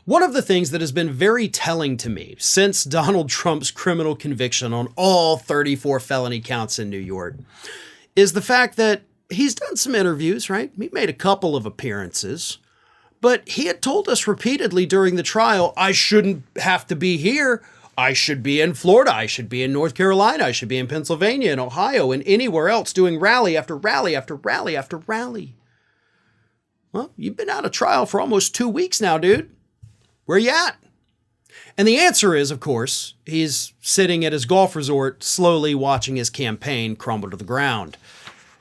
One of the things that has been very telling to me since Donald Trump's criminal conviction on all 34 felony counts in New York is the fact that he's done some interviews, right? He made a couple of appearances, but he had told us repeatedly during the trial, I shouldn't have to be here. I should be in Florida. I should be in North Carolina. I should be in Pennsylvania and Ohio and anywhere else doing rally after rally after rally after rally. Well, you've been out of trial for almost 2 weeks now, dude. Where you at? And the answer is, of course, he's sitting at his golf resort, slowly watching his campaign crumble to the ground.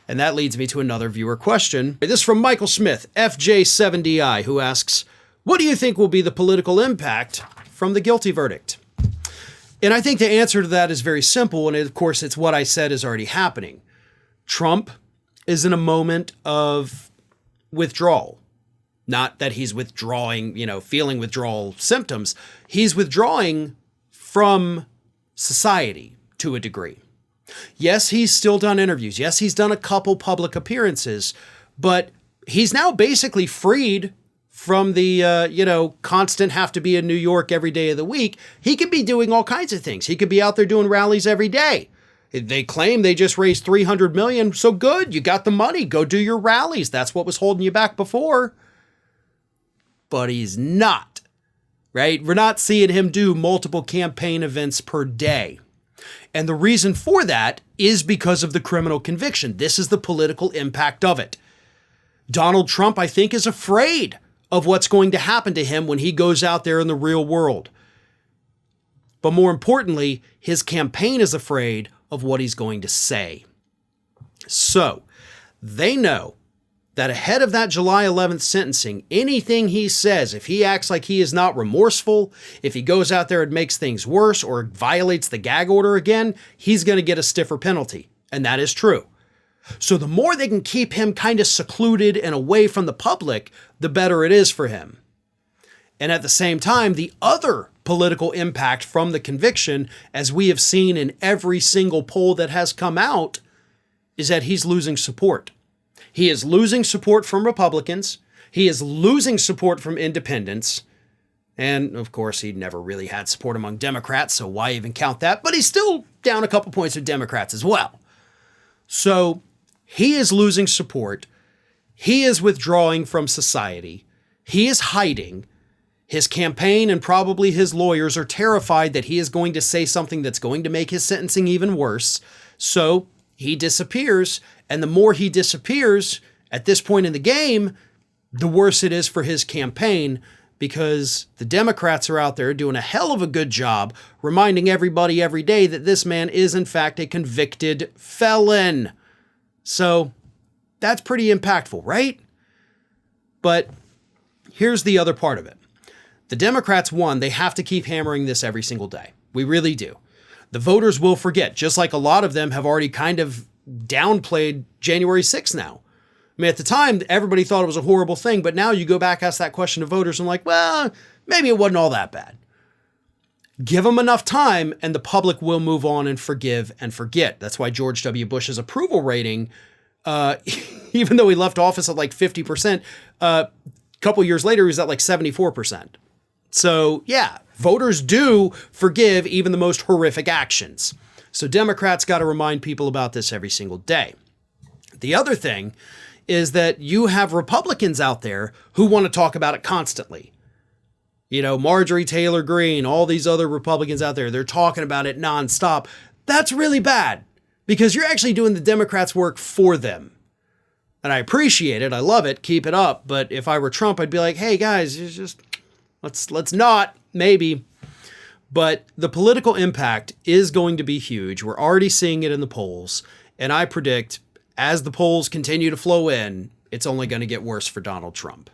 And that leads me to another viewer question. This is from Michael Smith, FJ7DI, who asks, what do you think will be the political impact from the guilty verdict? And I think the answer to that is very simple. And of course, it's what I said is already happening. Trump is in a moment of withdrawal. Not that he's withdrawing, feeling withdrawal symptoms. He's withdrawing from society to a degree. Yes, he's still done interviews. Yes, he's done a couple public appearances, but he's now basically freed from the, constant have to be in New York every day of the week. He could be doing all kinds of things. He could be out there doing rallies every day. They claim they just raised $300 million. So good. You got the money. Go do your rallies. That's what was holding you back before. But he's not, right? We're not seeing him do multiple campaign events per day. And the reason for that is because of the criminal conviction. This is the political impact of it. Donald Trump, I think, is afraid of what's going to happen to him when he goes out there in the real world. But more importantly, his campaign is afraid of what he's going to say. So they know that ahead of that July 11th sentencing, anything he says, if he acts like he is not remorseful, if he goes out there and makes things worse or violates the gag order again, he's going to get a stiffer penalty. And that is true. So the more they can keep him kind of secluded and away from the public, the better it is for him. And at the same time, the other political impact from the conviction, as we have seen in every single poll that has come out, is that he's losing support. He is losing support from Republicans. He is losing support from independents. And of course, he never really had support among Democrats, so why even count that? But he's still down a couple points with Democrats as well. So he is losing support. He is withdrawing from society. He is hiding. His campaign and probably his lawyers are terrified that he is going to say something that's going to make his sentencing even worse. So he disappears. And the more he disappears at this point in the game, the worse it is for his campaign, because the Democrats are out there doing a hell of a good job reminding everybody every day that this man is in fact a convicted felon. So that's pretty impactful, right? But here's the other part of it. The Democrats won. They have to keep hammering this every single day. We really do. The voters will forget, just like a lot of them have already kind of downplayed January 6th now. I mean, at the time, everybody thought it was a horrible thing, but now you go back, ask that question to voters and like, well, maybe it wasn't all that bad. Give them enough time and the public will move on and forgive and forget. That's why George W. Bush's approval rating, even though he left office at like 50%, a couple years later, he was at like 74%. So yeah, voters do forgive even the most horrific actions. So Democrats got to remind people about this every single day. The other thing is that you have Republicans out there who want to talk about it constantly. You know, Marjorie Taylor Greene, all these other Republicans out there, they're talking about it nonstop. That's really bad because you're actually doing the Democrats' work for them. And I appreciate it. I love it. Keep it up. But if I were Trump, I'd be like, hey guys, just let's not, maybe. But the political impact is going to be huge. We're already seeing it in the polls. And I predict as the polls continue to flow in, it's only going to get worse for Donald Trump.